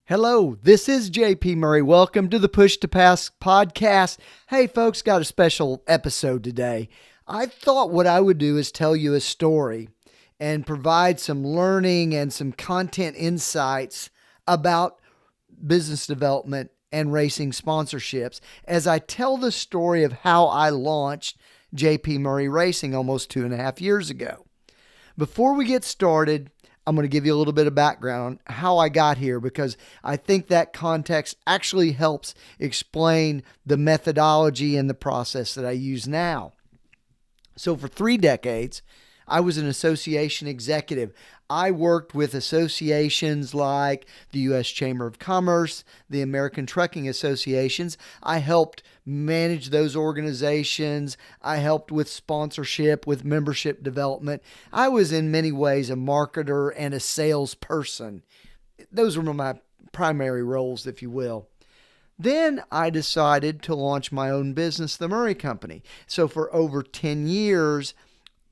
Hello, this is JP Moery. Welcome to the Push to Pass podcast. Hey folks, got a special episode today. I thought what I would do is tell you a story and provide some learning and some content insights about business development and racing sponsorships as I tell the story of how I launched JP Moery Racing almost 2.5 years ago. Before we get started, I'm going to give you a little bit of background on how I got here because I think that context actually helps explain the methodology and the process that I use now. So for 3 decades, I was an association executive. I worked with associations like the U.S. Chamber of Commerce, the American Trucking Associations. I helped manage those organizations. I helped with sponsorship, with membership development. I was in many ways a marketer and a salesperson. Those were my primary roles, if you will. Then I decided to launch my own business, the Moery Company. So for over 10 years,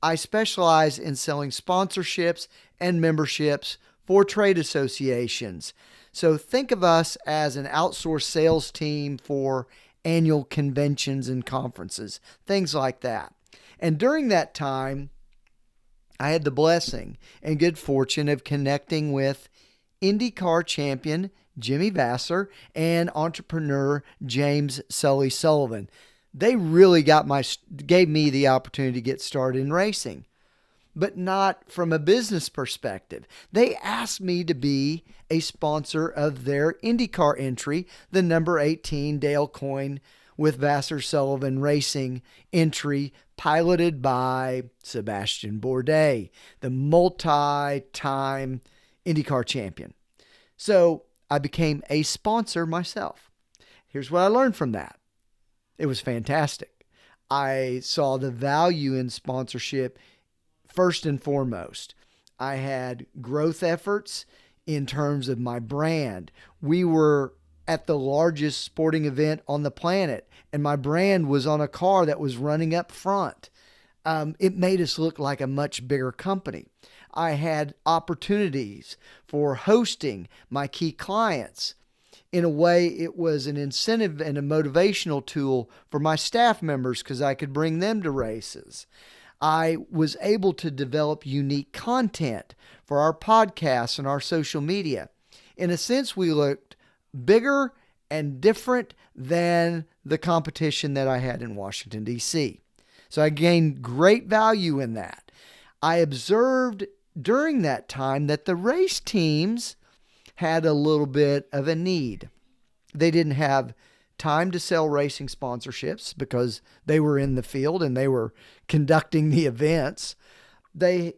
I specialize in selling sponsorships and memberships for trade associations. So think of us as an outsourced sales team for annual conventions and conferences, things like that. And during that time, I had the blessing and good fortune of connecting with IndyCar champion Jimmy Vasser and entrepreneur James Sully Sullivan. They really gave me the opportunity to get started in racing, but not from a business perspective. They asked me to be a sponsor of their IndyCar entry, the number 18 Dale Coyne with Vasser Sullivan Racing entry, piloted by Sebastian Bourdais, the multi-time IndyCar champion. So I became a sponsor myself. Here's what I learned from that. It was fantastic. I saw the value in sponsorship first and foremost. I had growth efforts in terms of my brand. We were at the largest sporting event on the planet, and my brand was on a car that was running up front. It made us look like a much bigger company. I had opportunities for hosting my key clients. In a way, it was an incentive and a motivational tool for my staff members because I could bring them to races. I was able to develop unique content for our podcasts and our social media. In a sense, we looked bigger and different than the competition that I had in Washington, D.C. So I gained great value in that. I observed during that time that the race teams had a little bit of a need. They didn't have time to sell racing sponsorships because they were in the field and they were conducting the events. They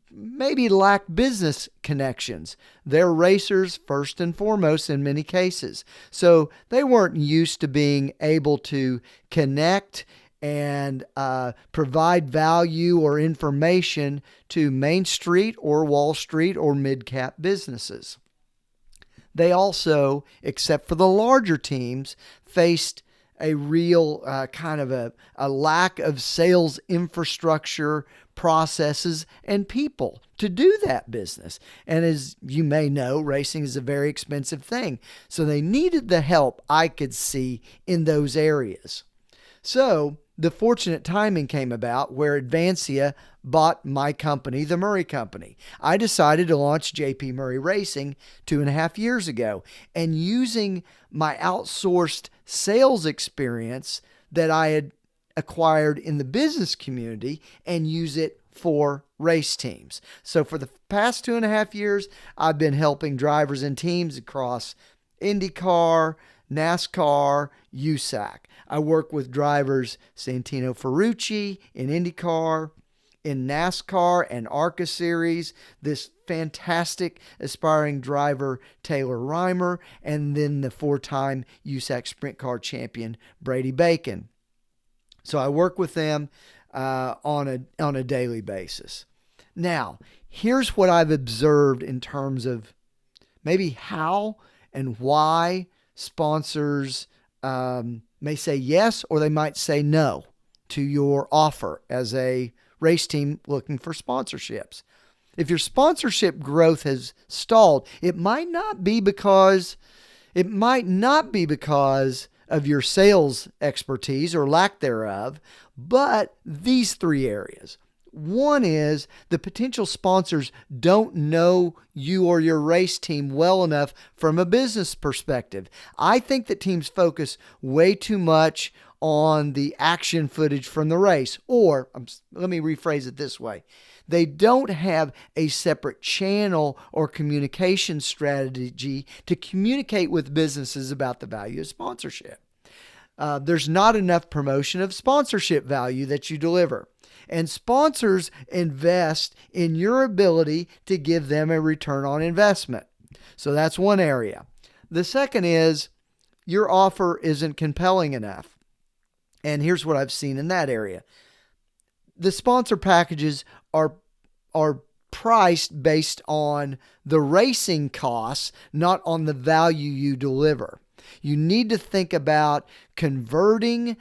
maybe lacked business connections. They're racers first and foremost in many cases. So they weren't used to being able to connect and provide value or information to Main Street or Wall Street or mid-cap businesses. They also, except for the larger teams, faced a real kind of a lack of sales infrastructure, processes, and people to do that business. And as you may know, racing is a very expensive thing. So they needed the help I could see in those areas. So the fortunate timing came about where Advancia bought my company, the Moery Company. I decided to launch JP Moery Racing 2.5 years ago, and using my outsourced sales experience that I had acquired in the business community and use it for race teams. So for the past 2.5 years, I've been helping drivers and teams across IndyCar, NASCAR, USAC. I work with drivers Santino Ferrucci in IndyCar, in NASCAR and ARCA Series, this fantastic aspiring driver Taylor Reimer, and then the 4-time USAC Sprint Car champion Brady Bacon. So I work with them on a daily basis. Now, here's what I've observed in terms of maybe how and why sponsors may say yes or they might say no to your offer as a race team looking for sponsorships. If your sponsorship growth has stalled, it might not be because of your sales expertise or lack thereof, but these three areas. One is the potential sponsors don't know you or your race team well enough from a business perspective. I think that teams focus way too much on the action footage from the race, or let me rephrase it this way. They don't have a separate channel or communication strategy to communicate with businesses about the value of sponsorship. There's not enough promotion of sponsorship value that you deliver. And sponsors invest in your ability to give them a return on investment. So that's one area. The second is your offer isn't compelling enough. And here's what I've seen in that area. The sponsor packages are priced based on the racing costs, not on the value you deliver. You need to think about converting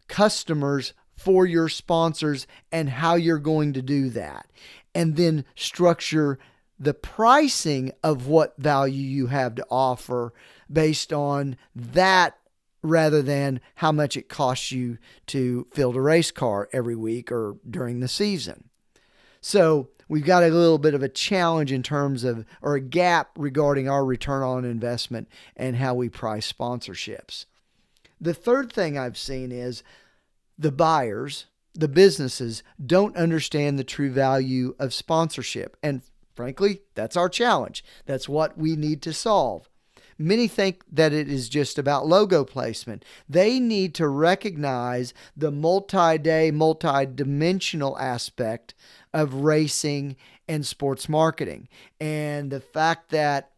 customers for your sponsors and how you're going to do that. And then structure the pricing of what value you have to offer based on that rather than how much it costs you to field a race car every week or during the season. So we've got a little bit of a challenge in terms of, or a gap regarding our return on investment and how we price sponsorships. The third thing I've seen is the buyers, the businesses, don't understand the true value of sponsorship. And frankly, that's our challenge. That's what we need to solve. Many think that it is just about logo placement. They need to recognize the multi-day, multi-dimensional aspect of racing and sports marketing, and the fact that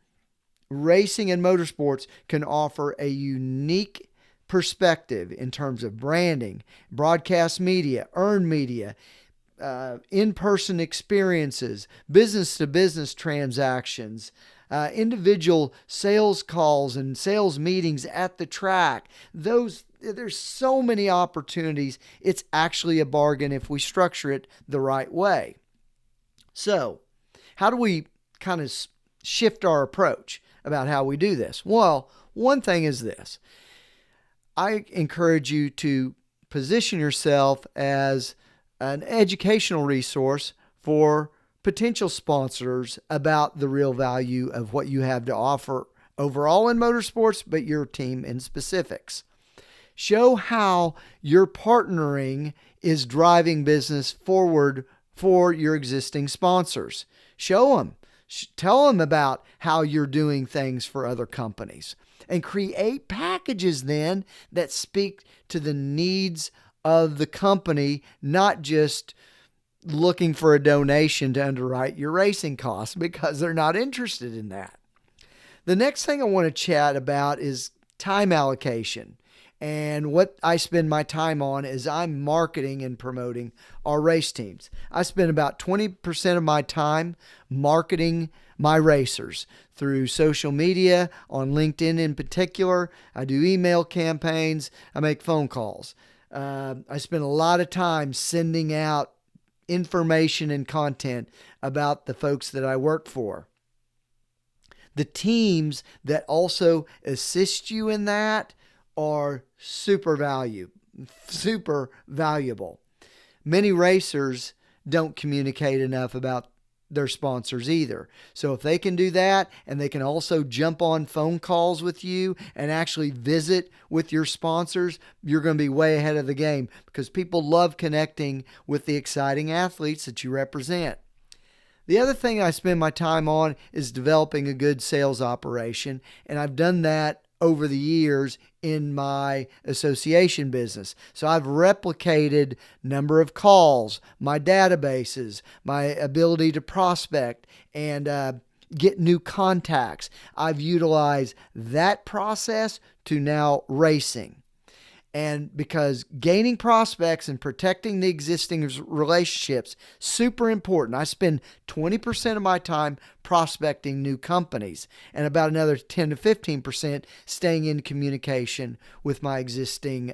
racing and motorsports can offer a unique perspective in terms of branding, broadcast media, earned media, in-person experiences, business-to-business transactions, individual sales calls and sales meetings at the track. There's so many opportunities. It's actually a bargain if we structure it the right way. So, how do we kind of shift our approach about how we do this? Well, one thing is this. I encourage you to position yourself as an educational resource for potential sponsors about the real value of what you have to offer overall in motorsports, but your team in specifics. Show how your partnering is driving business forward for your existing sponsors. Show them. Tell them about how you're doing things for other companies. And create packages then that speak to the needs of the company, not just looking for a donation to underwrite your racing costs, because they're not interested in that. The next thing I want to chat about is time allocation. And what I spend my time on is I'm marketing and promoting our race teams. I spend about 20% of my time marketing my racers through social media, on LinkedIn in particular. I do email campaigns. I make phone calls. I spend a lot of time sending out information and content about the folks that I work for. The teams that also assist you in that are super valuable. Many racers don't communicate enough about their sponsors either. So if they can do that, and they can also jump on phone calls with you and actually visit with your sponsors, you're going to be way ahead of the game, because people love connecting with the exciting athletes that you represent. The other thing I spend my time on is developing a good sales operation, and I've done that over the years in my association business. So I've replicated number of calls, my databases, my ability to prospect and get new contacts. I've utilized that process to now racing. And because gaining prospects and protecting the existing relationships, super important. I spend 20% of my time prospecting new companies and about another 10 to 15% staying in communication with my existing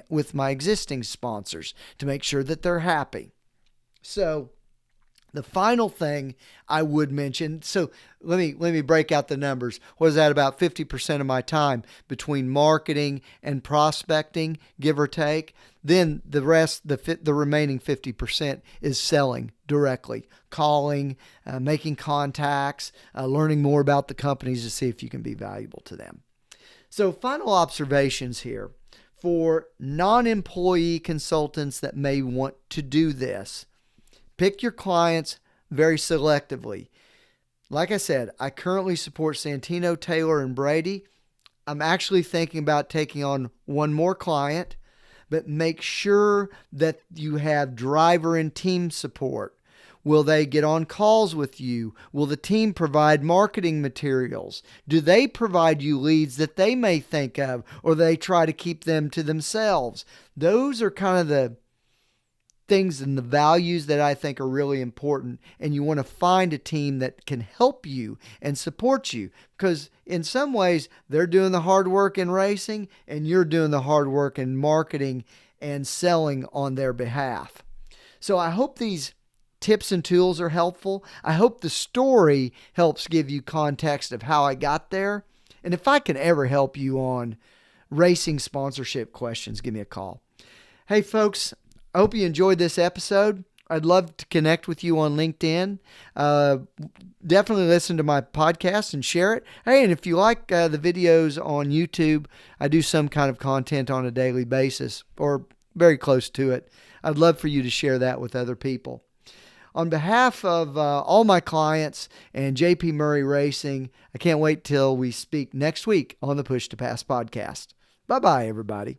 sponsors to make sure that they're happy. So The final thing I would mention, so let me break out the numbers. What is that? About 50% of my time between marketing and prospecting, give or take. Then the rest, the remaining 50% is selling directly, calling, making contacts, learning more about the companies to see if you can be valuable to them. So final observations here for non-employee consultants that may want to do this. Pick your clients very selectively. Like I said, I currently support Santino, Taylor, and Brady. I'm actually thinking about taking on one more client, but make sure that you have driver and team support. Will they get on calls with you? Will the team provide marketing materials? Do they provide you leads that they may think of, or they try to keep them to themselves? Those are kind of the things and the values that I think are really important, and you want to find a team that can help you and support you, because in some ways they're doing the hard work in racing and you're doing the hard work in marketing and selling on their behalf. So I hope these tips and tools are helpful. I hope the story helps give you context of how I got there, and if I can ever help you on racing sponsorship questions, give me a call. Hey folks, I hope you enjoyed this episode. I'd love to connect with you on LinkedIn. Definitely listen to my podcast and share it. Hey, and if you like the videos on YouTube, I do some kind of content on a daily basis or very close to it. I'd love for you to share that with other people. On behalf of all my clients and JP Moery Racing, I can't wait till we speak next week on the Push to Pass podcast. Bye-bye, everybody.